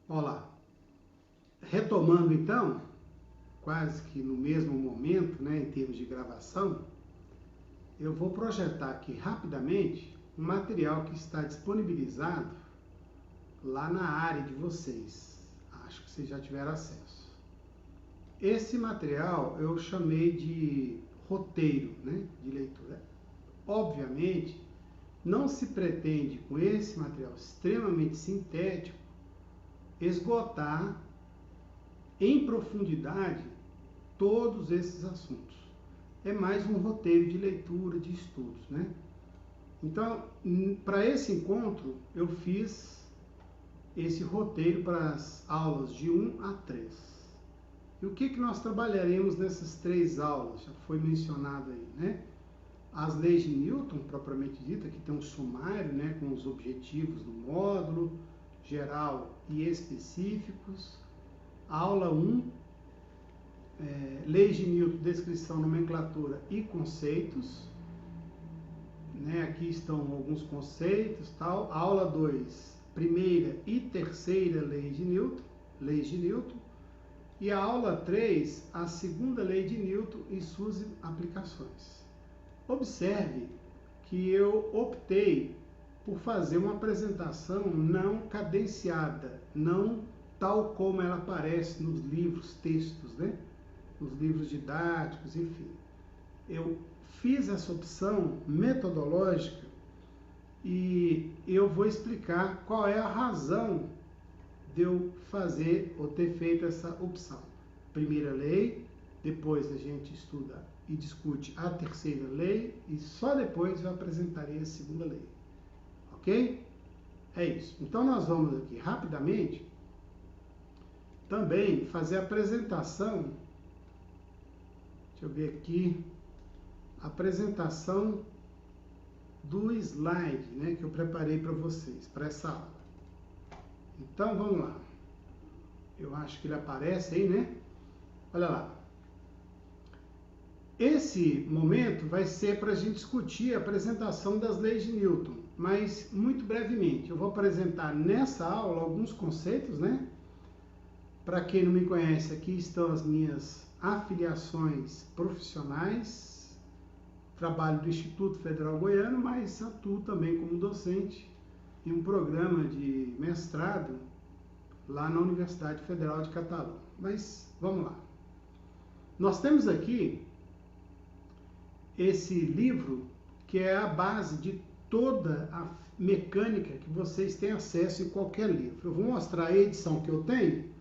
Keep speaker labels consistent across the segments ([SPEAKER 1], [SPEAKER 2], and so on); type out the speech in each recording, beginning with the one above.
[SPEAKER 1] Olá, retomando então, quase que no mesmo momento, né, em termos de gravação, eu vou projetar aqui rapidamente um material que está disponibilizado lá na área de vocês. Acho que vocês já tiveram acesso. Esse material eu chamei de roteiro, né, de leitura. Obviamente, não se pretende com esse material extremamente sintético esgotar em profundidade todos esses assuntos. É mais um roteiro de leitura, de estudos, né? Então, para esse encontro, eu fiz esse roteiro para as aulas de 1 a 3. E o que nós trabalharemos nessas 3 aulas? Já foi mencionado aí, né? As leis de Newton, propriamente dita, que tem um sumário, né, com os objetivos do módulo, geral e específicos. A aula 1, leis de Newton, descrição, nomenclatura e conceitos. Né, aqui estão alguns conceitos, tal. A aula 2, primeira e terceira leis de Newton. E a aula 3, a segunda lei de Newton e suas aplicações. Observe que eu optei por fazer uma apresentação não cadenciada, não tal como ela aparece nos livros, textos, né? Nos livros didáticos, enfim. Eu fiz essa opção metodológica e eu vou explicar qual é a razão de eu fazer ou ter feito essa opção. Primeira lei, depois a gente estuda e discute a terceira lei e só depois eu apresentarei a segunda lei. Ok? É isso. Então nós vamos aqui rapidamente também fazer a apresentação. Deixa eu ver aqui. Apresentação do slide, né, que eu preparei para vocês, para essa aula. Então, vamos lá. Eu acho que ele aparece aí, né? Olha lá. Esse momento vai ser para a gente discutir a apresentação das leis de Newton, mas muito brevemente. Eu vou apresentar nessa aula alguns conceitos, né? Para quem não me conhece, aqui estão as minhas afiliações profissionais. Trabalho do Instituto Federal Goiano, mas atuo também como docente em um programa de mestrado lá na Universidade Federal de Catalão. Mas vamos lá. Nós temos aqui esse livro que é a base de toda a mecânica que vocês têm acesso em qualquer livro. Eu vou mostrar a edição que eu tenho,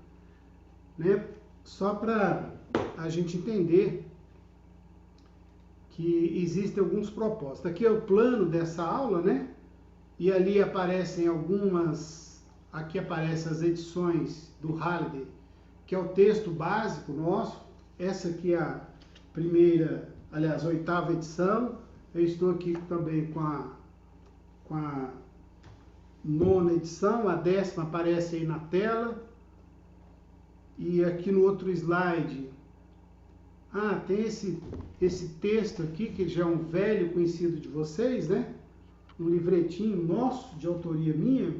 [SPEAKER 1] né, só para a gente entender que existem alguns propósitos. Aqui é o plano dessa aula, né? E ali aparecem aqui aparecem as edições do Halliday, que é o texto básico nosso. Essa aqui é a primeira, aliás, a 8ª edição. Eu estou aqui também com a 9ª edição, a 10ª aparece aí na tela. E aqui no outro slide, tem esse texto aqui, que já é um velho conhecido de vocês, né? Um livretinho nosso, de autoria minha,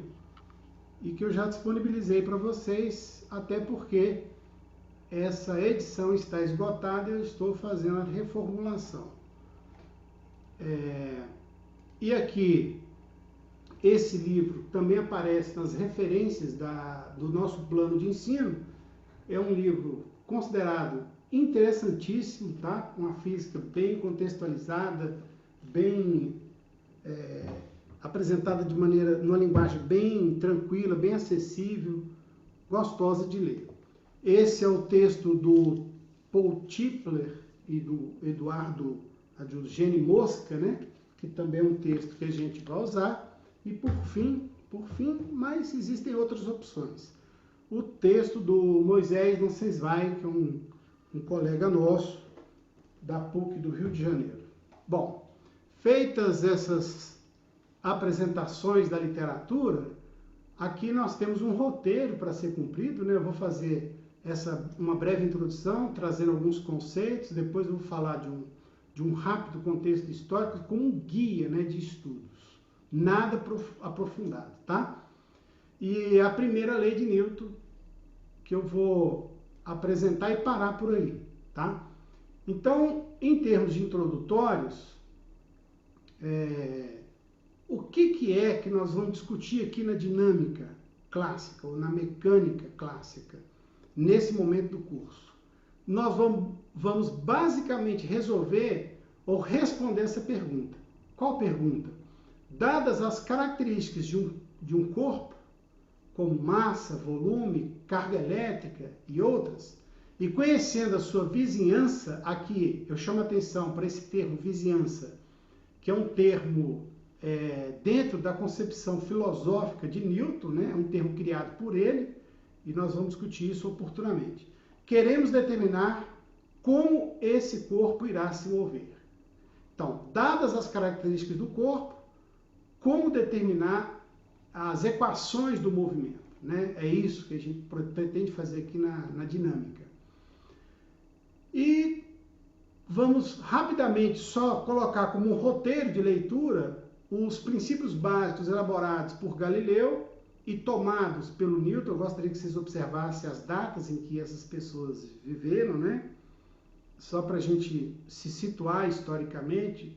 [SPEAKER 1] e que eu já disponibilizei para vocês, até porque essa edição está esgotada e eu estou fazendo a reformulação. E aqui, esse livro também aparece nas referências do nosso plano de ensino. É um livro considerado interessantíssimo, tá? Uma física bem contextualizada, bem apresentada de numa linguagem bem tranquila, bem acessível, gostosa de ler. Esse é o texto do Paul Tipler e do Eduardo Adjugeni Mosca, né? Que também é um texto que a gente vai usar. E por fim, mas existem outras opções. O texto do Moisés Nasseswein, que é um colega nosso da PUC do Rio de Janeiro. Bom, feitas essas apresentações da literatura, aqui nós temos um roteiro para ser cumprido, né? Eu vou fazer uma breve introdução, trazendo alguns conceitos, depois eu vou falar de um rápido contexto histórico como um guia, né, de estudos. Nada aprofundado, tá? e a primeira lei de Newton, que eu vou apresentar e parar por aí, tá? Então, em termos de introdutórios, o que é que nós vamos discutir aqui na dinâmica clássica ou na mecânica clássica, nesse momento do curso? Nós vamos basicamente resolver ou responder essa pergunta. Qual pergunta? Dadas as características de um corpo, como massa, volume, carga elétrica e outras, e conhecendo a sua vizinhança, aqui eu chamo a atenção para esse termo vizinhança, que é um termo dentro da concepção filosófica de Newton, né? É um termo criado por ele, e nós vamos discutir isso oportunamente. Queremos determinar como esse corpo irá se mover. Então, dadas as características do corpo, como determinar as equações do movimento, né? É isso que a gente pretende fazer aqui na dinâmica. E vamos rapidamente só colocar como um roteiro de leitura os princípios básicos elaborados por Galileu e tomados pelo Newton. Eu gostaria que vocês observassem as datas em que essas pessoas viveram, né? Só para a gente se situar historicamente,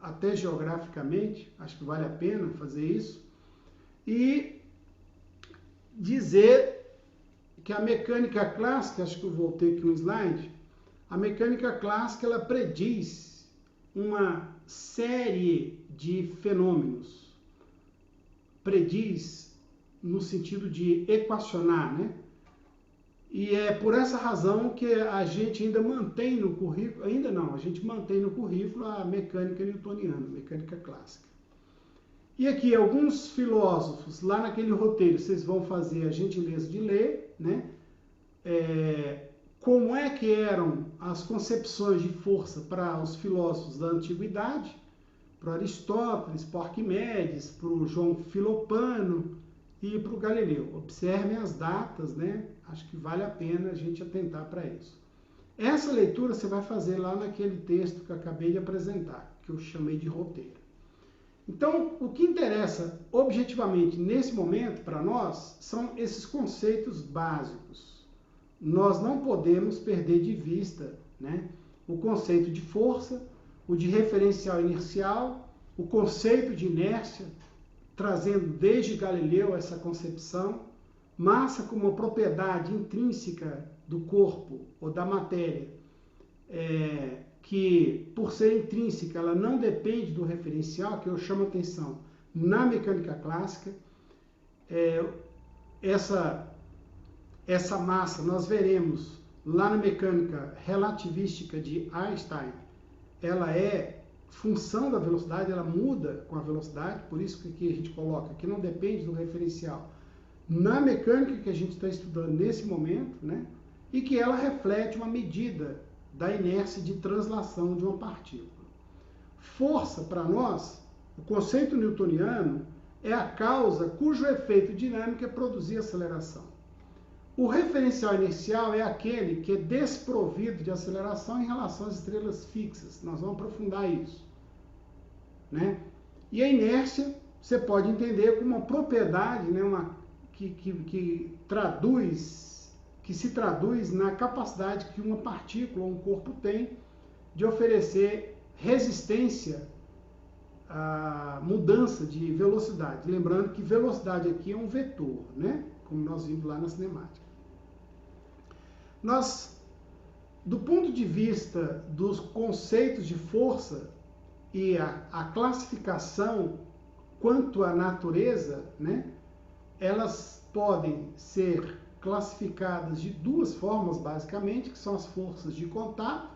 [SPEAKER 1] até geograficamente, acho que vale a pena fazer isso. E dizer que a mecânica clássica, acho que eu voltei aqui um slide, a mecânica clássica ela prediz uma série de fenômenos. Prediz no sentido de equacionar, né? E é por essa razão que a gente ainda mantém no currículo, ainda não, a gente mantém no currículo a mecânica newtoniana, a mecânica clássica. E aqui alguns filósofos, lá naquele roteiro, vocês vão fazer a gentileza de ler, né? Como é que eram as concepções de força para os filósofos da antiguidade, para Aristóteles, para Arquimedes, para o João Filopano e para o Galileu. Observem as datas, né? Acho que vale a pena a gente atentar para isso. Essa leitura você vai fazer lá naquele texto que eu acabei de apresentar, que eu chamei de roteiro. Então, o que interessa objetivamente nesse momento para nós são esses conceitos básicos. Nós não podemos perder de vista, né, o conceito de força, o de referencial inercial, o conceito de inércia, trazendo desde Galileu essa concepção, massa como uma propriedade intrínseca do corpo ou da matéria, que por ser intrínseca ela não depende do referencial, que eu chamo a atenção na mecânica clássica. Essa massa nós veremos lá na mecânica relativística de Einstein, ela é função da velocidade, ela muda com a velocidade, por isso que aqui a gente coloca que não depende do referencial na mecânica que a gente está estudando nesse momento, né? E que ela reflete uma medida da inércia de translação de uma partícula. Força, para nós, o conceito newtoniano é a causa cujo efeito dinâmico é produzir aceleração. O referencial inercial é aquele que é desprovido de aceleração em relação às estrelas fixas. Nós vamos aprofundar isso, né? E a inércia você pode entender como uma propriedade, né, que se traduz na capacidade que uma partícula ou um corpo tem de oferecer resistência à mudança de velocidade. Lembrando que velocidade aqui é um vetor, né? Como nós vimos lá na cinemática. Nós, do ponto de vista dos conceitos de força e a classificação quanto à natureza, né? Elas podem ser classificadas de duas formas, basicamente, que são as forças de contato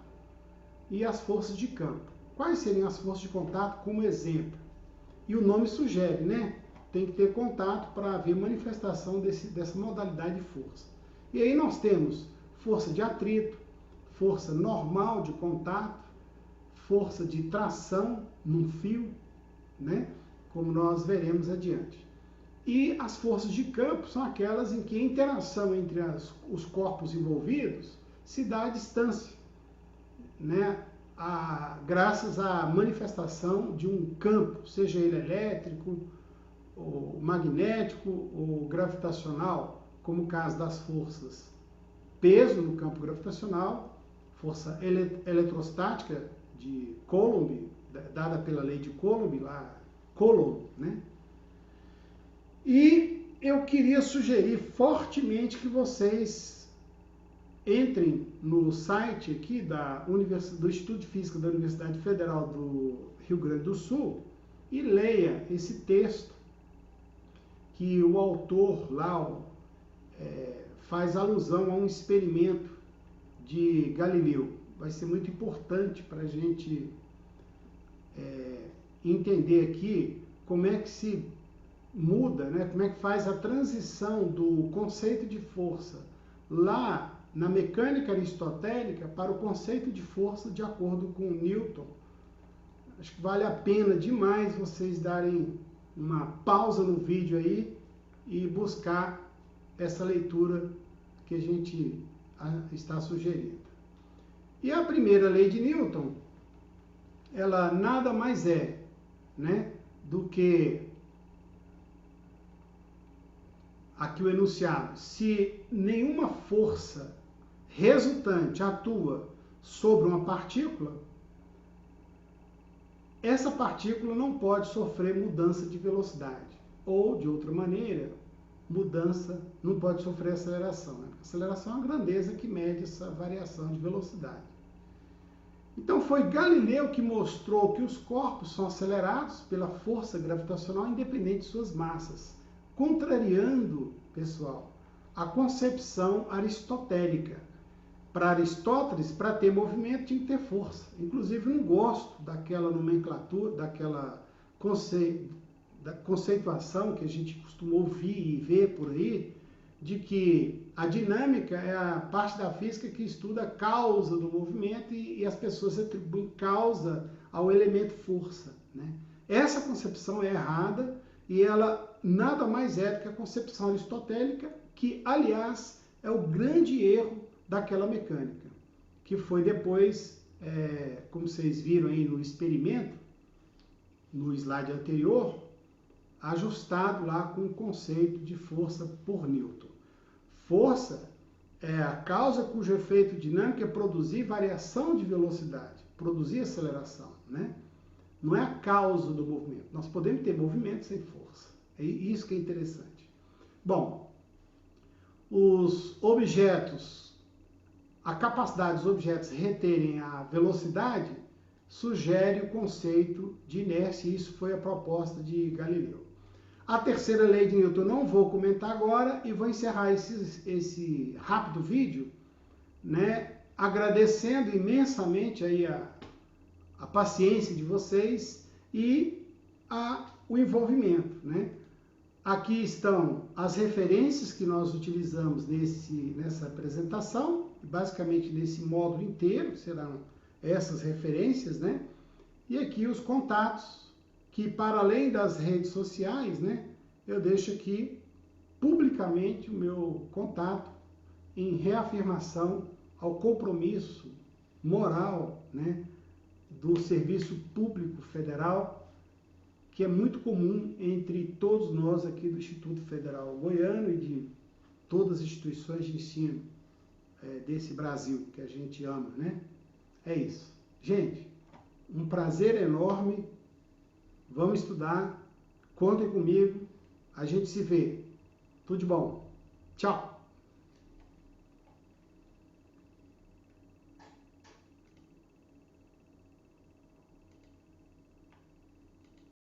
[SPEAKER 1] e as forças de campo. Quais seriam as forças de contato como exemplo? E o nome sugere, né? Tem que ter contato para haver manifestação dessa modalidade de força. E aí nós temos força de atrito, força normal de contato, força de tração num fio, né? Como nós veremos adiante. E as forças de campo são aquelas em que a interação entre os corpos envolvidos se dá à distância, né? Graças à manifestação de um campo, seja ele elétrico o magnético, o gravitacional, como o caso das forças peso no campo gravitacional, força eletrostática de Coulomb, dada pela lei de Coulomb, lá, Coulomb, né? E eu queria sugerir fortemente que vocês entrem no site aqui do Instituto de Física da Universidade Federal do Rio Grande do Sul e leia esse texto que o autor lá faz alusão a um experimento de Galileu. Vai ser muito importante para a gente entender aqui como é que se muda, né? Como é que faz a transição do conceito de força lá na mecânica aristotélica para o conceito de força de acordo com Newton. Acho que vale a pena demais vocês darem uma pausa no vídeo aí e buscar essa leitura que a gente está sugerindo. E a primeira lei de Newton, ela nada mais é, né, do que aqui o enunciado: se nenhuma força resultante atua sobre uma partícula, essa partícula não pode sofrer mudança de velocidade. Ou, de outra maneira, não pode sofrer aceleração. Né? Aceleração é a grandeza que mede essa variação de velocidade. Então foi Galileu que mostrou que os corpos são acelerados pela força gravitacional independente de suas massas, contrariando, pessoal, a concepção aristotélica. Para Aristóteles, para ter movimento tinha que ter força. Inclusive, não gosto daquela nomenclatura, daquela conceituação que a gente costuma ouvir e ver por aí, de que a dinâmica é a parte da física que estuda a causa do movimento e as pessoas atribuem causa ao elemento força. Né? Essa concepção é errada e ela nada mais é do que a concepção aristotélica, que, aliás, é o grande erro daquela mecânica, que foi depois, como vocês viram aí no experimento, no slide anterior, ajustado lá com o conceito de força por Newton. Força é a causa cujo efeito dinâmico é produzir variação de velocidade, produzir aceleração, né? Não é a causa do movimento. Nós podemos ter movimento sem força. É isso que é interessante. Bom, os objetos, a capacidade dos objetos reterem a velocidade sugere o conceito de inércia, e isso foi a proposta de Galileu. A terceira lei de Newton não vou comentar agora e vou encerrar esse rápido vídeo, né, agradecendo imensamente aí a paciência de vocês e o envolvimento, né? Aqui estão as referências que nós utilizamos nessa apresentação, basicamente nesse módulo inteiro serão essas referências, né? E aqui os contatos, que para além das redes sociais, né, eu deixo aqui publicamente o meu contato em reafirmação ao compromisso moral, né, do Serviço Público Federal, que é muito comum entre todos nós aqui do Instituto Federal Goiano e de todas as instituições de ensino desse Brasil que a gente ama, né? É isso. Gente, um prazer enorme. Vamos estudar. Contem comigo. A gente se vê. Tudo de bom. Tchau.